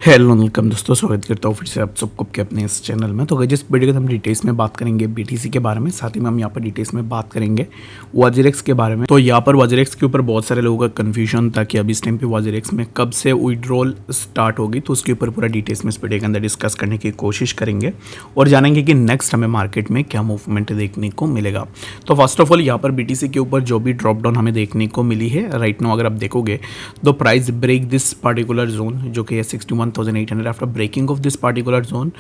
Hello welcome दोस्तों, स्वागत करता हूँ फिर से आप सबको के अपने इस चैनल में। तो गाइस इस वीडियो के हम डिटेल्स में बात करेंगे बीटीसी के बारे में, साथ ही में हम यहाँ पर डिटेल्स में बात करेंगे वाजेरेक्स के बारे में। तो यहाँ पर वाजेरेक्स के ऊपर बहुत सारे लोगों का कन्फ्यूजन था कि अभी इस टाइम पे वाजेरेक्स में कब से विड्रॉल स्टार्ट होगी, तो उसके ऊपर पूरा डिटेल्स में इस वीडियो के अंदर डिस्कस करने की कोशिश करेंगे और जानेंगे कि नेक्स्ट हमें मार्केट में क्या मूवमेंट देखने को मिलेगा। तो फर्स्ट ऑफ ऑल यहाँ पर बीटीसी के ऊपर जो भी ड्रॉप डाउन हमें देखने को मिली है राइट नाउ, अगर आप देखोगे तो price break this particular zone जो कि है 61,800। After breaking of this particular zone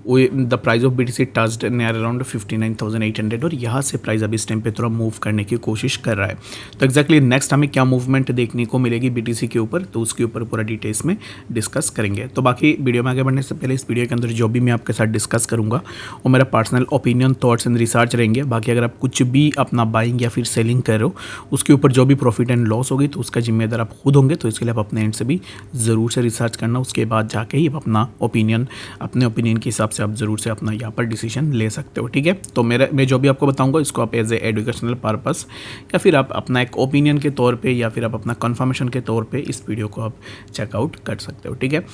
the price of BTC touched near around 59,800 और यहाँ से प्राइस अभी इस टाइम पे थोड़ा मूव करने की कोशिश कर रहा है। तो एक्जैक्टली नेक्स्ट हमें क्या मूवमेंट देखने को मिलेगी बीटीसी के ऊपर, तो उसके ऊपर पूरा डिटेल्स में डिस्कस करेंगे। तो बाकी वीडियो में आगे बढ़ने से पहले इस वीडियो के अंदर जो भी मैं आपके साथ डिस्कस करूंगा वो मेरा personal opinion, thoughts and research रहेंगे। बाकी अगर आप कुछ भी अपना बाइंग या फिर सेलिंग कर रहे हो उसके ऊपर जो भी प्रॉफिट एंड लॉस होगी तो उसका जिम्मेदार आप खुद होंगे। तो इसके लिए आप अपने एंड से भी ज़रूर से रिसर्च करना, उसके बाद जाके ही अपना ओपिनियन, अपने ओपिनियन के हिसाब से आप ज़रूर से अपना यहाँ पर डिसीजन ले सकते हो। ठीक है, तो मैं जो भी आपको बताऊंगा इसको आप एज ए एजुकेशनल पर्पस या फिर आप अपना एक ओपिनियन के तौर पे या फिर आप अपना कंफर्मेशन के तौर पे इस वीडियो को आप चेकआउट कर सकते हो। ठीक है,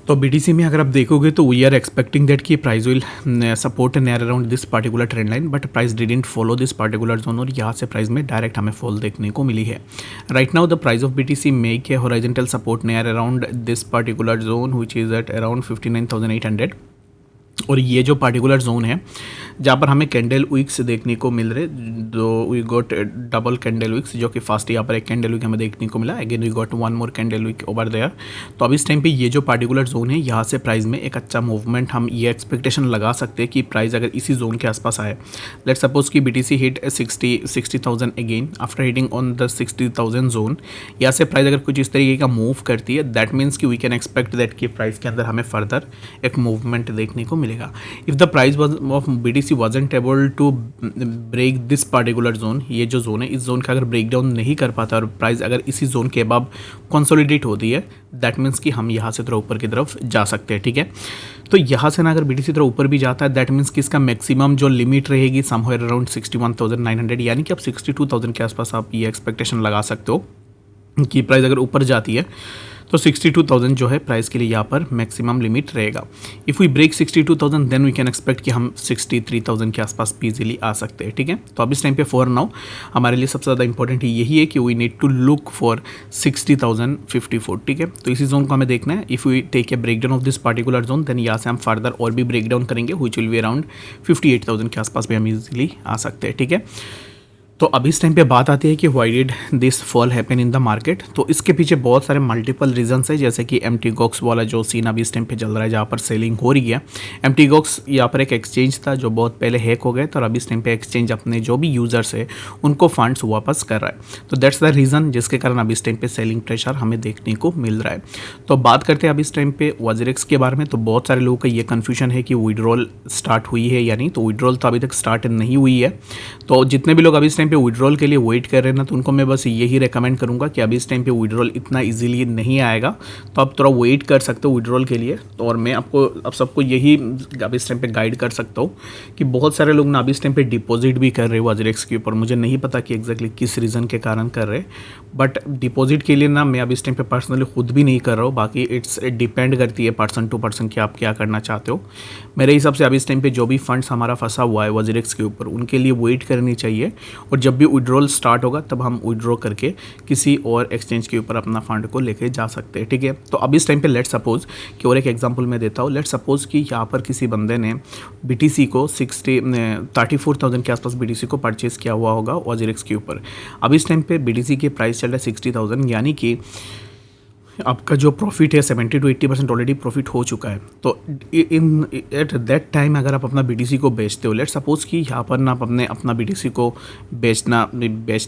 तो बीटीसी में अगर आप देखोगे तो वी आर एक्सपेक्टिंग दैट कि price will support near around this particular trend line, but price didn't follow this particular zone और यहाँ से प्राइस में डायरेक्ट हमें फॉल देखने को मिली है। Right now the price of BTC make a horizontal support near around this particular zone which is at around 59,800 और ये जो पार्टिकुलर जोन है जहाँ पर हमें कैंडल विक्स देखने को मिल रहे, जो we got double candle wicks जो कि फास्ट यहाँ पर एक कैंडल विक हमें देखने को मिला, again we got one more candle wick over there. तो अब इस टाइम पे ये जो पार्टिकुलर जोन है यहाँ से प्राइस में एक अच्छा मूवमेंट हम ये एक्सपेक्टेशन लगा सकते हैं कि प्राइस अगर इसी जोन के आसपास आए, लेट सपोज कि BTC hit 60,000 again after hitting on the 60,000 zone, यहाँ से प्राइस अगर कुछ इस तरीके का मूव करती है दैट मीन्स कि वी कैन एक्सपेक्ट दैट कि प्राइस के अंदर हमें फर्दर एक मूवमेंट देखने को मिलेगा। If the price of BTC wasn't able to break this particular zone, ये जो जोन है इस जोन का अगर ब्रेक डाउन नहीं कर पाता और प्राइस अगर इसी जोन के अबव कंसोलिडेट होती है दैट मीन्स कि हम यहाँ से थोड़ा ऊपर की तरफ जा सकते हैं। ठीक है, तो यहाँ से ना अगर बीटीसी थोड़ा ऊपर भी जाता है दैट मीन्स कि इसका मैक्सिमम जो लिमिट रहेगी समवेयर अराउंड 61,900, यानी कि आप 62,000 के आसपास आप ये एक्सपेक्टेशन लगा सकते हो कि प्राइस अगर ऊपर जाती है तो 62,000 जो है प्राइस के लिए यहाँ पर मैक्सिमम लिमिट रहेगा। If we break 62,000 then we can expect कि हम 63,000 के आसपास इजीली आ सकते हैं। ठीक है, तो अब इस टाइम पे फॉर नाउ हमारे लिए सबसे ज़्यादा इंपॉर्टेंट यही है कि we need to look for 60,054। ठीक है, तो इसी जोन को हमें देखना है। If we take a break down of this particular zone then यहाँ से हम फर्दर और भी ब्रेक डाउन करेंगे व्हिच विल बी अराउंड 58,000 के आसपास भी हम इजीली आ सकते हैं। ठीक है, तो अब इस टाइम पे बात आती है कि why did this fall happen in the market. तो इसके पीछे बहुत सारे मल्टीपल रीजंस है, जैसे कि एमटी गॉक्स वाला जो सीन अभी इस टाइम पे चल रहा है जहाँ पर सेलिंग हो रही है। एमटी गॉक्स यहाँ पर एक एक्सचेंज था जो बहुत पहले हैक हो गए तो अभी इस टाइम पे एक्सचेंज अपने जो भी यूजर्स है उनको फंड्स वापस कर रहा है। तो दैट्स द रीज़न जिसके कारण अभी इस टाइम पे सेलिंग प्रेशर हमें देखने को मिल रहा है। तो बात करते हैं अभी इस टाइम पे वाजेरेक्स के बारे में। तो बहुत सारे लोगों का ये कन्फ्यूजन है कि विड्रॉल स्टार्ट हुई है या नहीं, तो विड्रॉल तो अभी तक स्टार्ट नहीं हुई है। तो जितने भी लोग अभी इस टाइम पे विड्रॉल के लिए वेट कर रहे हैं ना, तो उनको मैं बस यही रेकमेंड करूंगा कि अभी इस टाइम पे विड्रॉल इतना इजीली नहीं आएगा, तो आप थोड़ा वेट कर सकते हो विड्रॉल के लिए। तो और मैं आपको अब सबको यही अभी इस टाइम पे गाइड कर सकता हूँ कि बहुत सारे लोग ना अभी इस टाइम पे डिपॉजिट भी कर रहे हैं वाजेरेक्स के ऊपर। मुझे नहीं पता कि एग्जैक्टली किस रीज़न के कारण कर रहे हैं, बट डिपॉजिट के लिए ना मैं अभी इस टाइम पे पर्सनली खुद भी नहीं कर रहा हूँ। बाकी इट्स डिपेंड करती है पर्सन टू पर्सन कि आप क्या करना चाहते हो। मेरे हिसाब से अभी इस टाइम पे जो भी फंड्स हमारा फंसा हुआ है वाजेरेक्स के ऊपर उनके लिए वेट करनी चाहिए, और जब भी विड्रॉल स्टार्ट होगा तब हम विड्रॉ करके किसी और एक्सचेंज के ऊपर अपना फंड को लेके जा सकते हैं। ठीक है, तो अब इस टाइम पे लेट सपोज कि और एक एग्जांपल मैं देता हूँ। लेट सपोज कि यहाँ पर किसी बंदे ने बीटीसी को 34,000 के आसपास बीटीसी को परचेज किया हुआ होगा वाजेरेक्स के ऊपर। अब इस टाइम पे बीटीसी के प्राइस चल रहा है 60,000, यानी कि आपका जो प्रॉफिट है 70 to 80% ऑलरेडी प्रॉफिट हो चुका है। तो इन एट दैट टाइम अगर आप अपना बीटीसी को बेचते हो, लेट सपोज कि यहाँ पर ना आप अपना बीटीसी को बेचना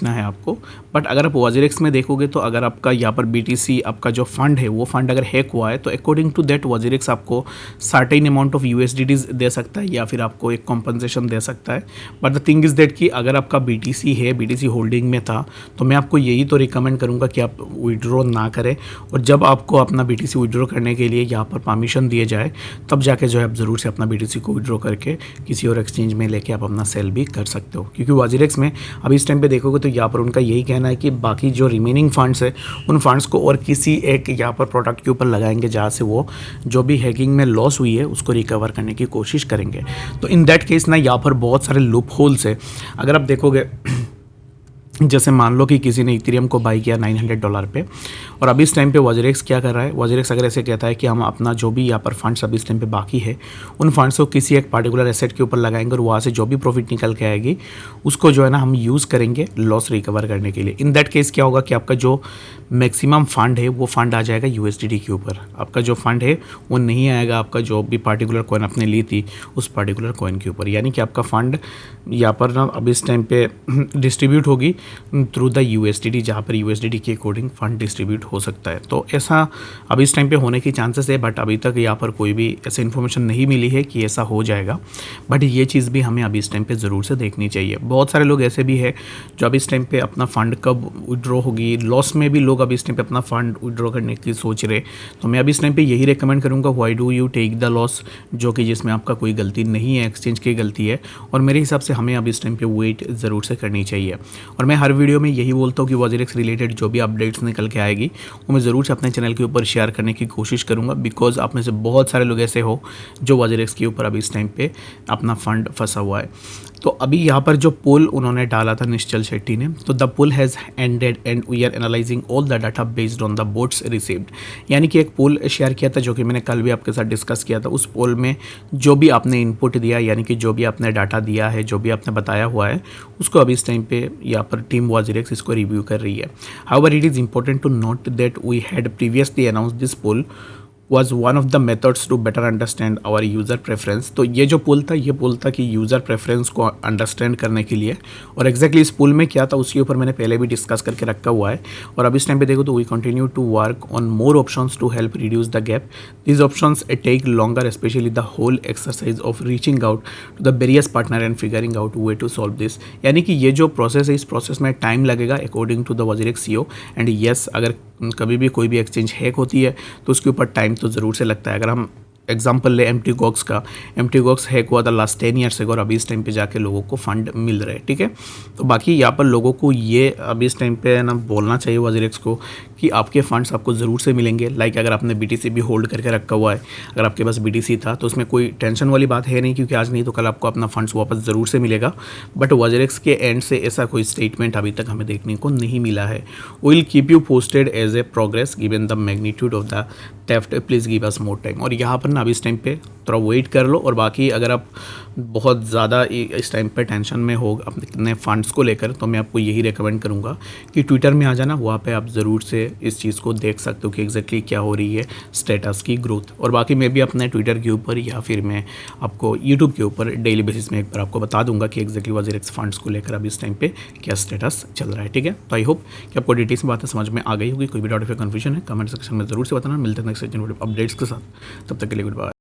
है आपको, बट अगर आप वाजेरेक्स में देखोगे तो अगर आपका यहाँ पर बीटीसी आपका जो फंड है वो फंड अगर हैक हुआ है तो अकॉर्डिंग टू दैट वाजेरेक्स आपको सर्टेन अमाउंट ऑफ यूएसडीटीज दे सकता है या फिर आपको एक कॉम्पनसेशन दे सकता है। But the thing is that कि अगर आपका बीटीसी है, बीटीसी होल्डिंग में था, तो मैं आपको यही तो रिकमेंड करूँगा कि आप विड्रॉ ना करें, और जब आपको अपना BTC विड्रॉ करने के लिए यहाँ पर परमिशन दिए जाए तब जाके जो है आप ज़रूर से अपना BTC को विड्रॉ करके किसी और एक्सचेंज में लेके आप अपना सेल भी कर सकते हो। क्योंकि WazirX में अभी इस टाइम पे देखोगे तो यहाँ पर उनका यही कहना है कि बाकी जो रिमेनिंग फंड्स है उन फंड्स को और किसी एक यहाँ पर प्रोडक्ट के ऊपर लगाएंगे जहाँ से वो जो भी हैकिंग में लॉस हुई है उसको रिकवर करने की कोशिश करेंगे। तो इन दैट केस ना यहाँ पर बहुत सारे लूप होल्स है। अगर आप देखोगे जैसे मान लो कि किसी ने इथेरियम को बाई किया $900 पे और अभी इस टाइम पे WazirX क्या कर रहा है, WazirX अगर ऐसे कहता है कि हम अपना जो भी यहाँ पर फंड्स अभी इस टाइम पे बाकी है उन फंड्स को किसी एक पार्टिकुलर एसेट के ऊपर लगाएंगे और वहाँ से जो भी प्रॉफिट निकल के आएगी उसको जो है ना हम यूज़ करेंगे लॉस रिकवर करने के लिए। इन दैट केस क्या होगा कि आपका जो मैक्सिमम फंड है वो फंड आ जाएगा USDT के ऊपर। आपका जो फंड है वो नहीं आएगा आपका जो भी पार्टिकुलर कॉइन आपने ली थी उस पार्टिकुलर कॉइन के ऊपर। यानी कि आपका फंड यहाँ पर ना अभी इस टाइम पे डिस्ट्रीब्यूट होगी थ्रू द USDT, जहाँ पर USDT के अकॉर्डिंग फंड डिस्ट्रीब्यूट हो सकता है। तो ऐसा अभी इस टाइम पे होने की चांसेस है, बट अभी तक यहाँ पर कोई भी ऐसी इन्फॉर्मेशन नहीं मिली है कि ऐसा हो जाएगा। बट ये चीज़ भी हमें अभी इस टाइम पे ज़रूर से देखनी चाहिए। बहुत सारे लोग ऐसे भी है जो अभी इस टाइम पे अपना फ़ंड कब विड्रॉ होगी, लॉस में भी लोग अभी इस टाइम पे अपना फ़ंड विड्रॉ करने की सोच रहे। तो मैं अभी इस टाइम पे यही रिकमेंड करूँगा, why do you take the loss, जो कि जिसमें आपका कोई गलती नहीं है, एक्सचेंज की गलती है। और मेरे हिसाब से हमें अभी इस टाइम पे वेट ज़रूर से करनी चाहिए। और मैं हर वीडियो में यही बोलता हूँ कि WazirX रिलेटेड जो भी अपडेट्स निकल के आएगी वो मैं ज़रूर से अपने चैनल के ऊपर शेयर करने की कोशिश करूँगा, बिकॉज आप में से बहुत सारे लोग ऐसे हो जो WazirX के ऊपर अभी इस टाइम पे अपना फंड फंसा हुआ है। तो अभी यहाँ पर जो पोल उन्होंने डाला था निश्चल शेट्टी ने, तो the poll has ended and we are analyzing all the data based on the votes received. यानी कि एक पोल शेयर किया था जो कि मैंने कल भी आपके साथ डिस्कस किया था। उस पोल में जो भी आपने इनपुट दिया, यानी कि जो भी आपने डाटा दिया है, जो भी आपने बताया हुआ है, उसको अभी इस टाइम पे यहाँ पर टीम WazirX इसको रिव्यू कर रही है। However it is important to note that we had previously announce this poll was one of the methods to better understand our user preference। तो ये जो पोल था, ये पोल था कि यूज़र प्रेफरेंस को अंडरस्टैंड करने के लिए। और एग्जैक्टली इस पोल में क्या था उसके ऊपर मैंने पहले भी डिस्कस करके रखा हुआ है। और अब इस टाइम पे देखो तो we continue to work on more options to help reduce the gap. These options take longer, specially the whole exercise of reaching out to the various partner and figuring out way to solve this. यानी कि ये जो process है, इस process में time लगेगा according to the WazirX CEO। And yes, अगर कभी भी कोई भी एक्सचेंज हैक होती है तो उसके ऊपर टाइम तो ज़रूर से लगता है। अगर हम एग्जाम्पल ले MTGOX का, MTGOX हैक हुआ था लास्ट 10 ईयर्स से और अभी इस टाइम पे जाके लोगों को फंड मिल रहे हैं। ठीक है, तो बाकी यहाँ पर लोगों को ये अभी इस टाइम पे ना बोलना चाहिए WazirX को कि आपके फंड्स आपको ज़रूर से मिलेंगे। लाइक अगर आपने BTC भी होल्ड करके रखा हुआ है, अगर आपके पास BTC था तो उसमें कोई टेंशन वाली बात है नहीं, क्योंकि आज नहीं तो कल आपको अपना फंड्स वापस ज़रूर से मिलेगा। बट WazirX के एंड से ऐसा कोई स्टेटमेंट अभी तक हमें देखने को नहीं मिला है। Will keep you posted as a progress given the magnitude of the theft, please give us more time. और यहाँ पर ना अभी इस टाइम पे थोड़ा वेट कर लो। और बाकी अगर आप बहुत ज़्यादा इस टाइम पे टेंशन में हो अपने फंड्स को लेकर, तो मैं आपको यही रिकमेंड करूँगा कि ट्विटर में आ जाना, वहाँ पे आप ज़रूर से इस चीज़ को देख सकते हो कि एग्जैक्टली क्या हो रही है स्टेटस की ग्रोथ। और बाकी मैं भी अपने ट्विटर के ऊपर या फिर मैं आपको यूट्यूब के ऊपर डेली बेसिस में एक बार आपको बता दूंगा कि एग्जैक्टली WazirX फंड्स को लेकर अभी इस टाइम पे क्या स्टेटस चल रहा है। ठीक है, तो आई होप कि आपको डिटेल्स में बातें समझ में आ गई होगी। कोई भी डाउट या कन्फ्यूजन है कमेंट सेक्शन में ज़रूर से बताना। मिलते हैं नेक्स्ट अपडेट्स के साथ, तब तक के लिए गुड बाय।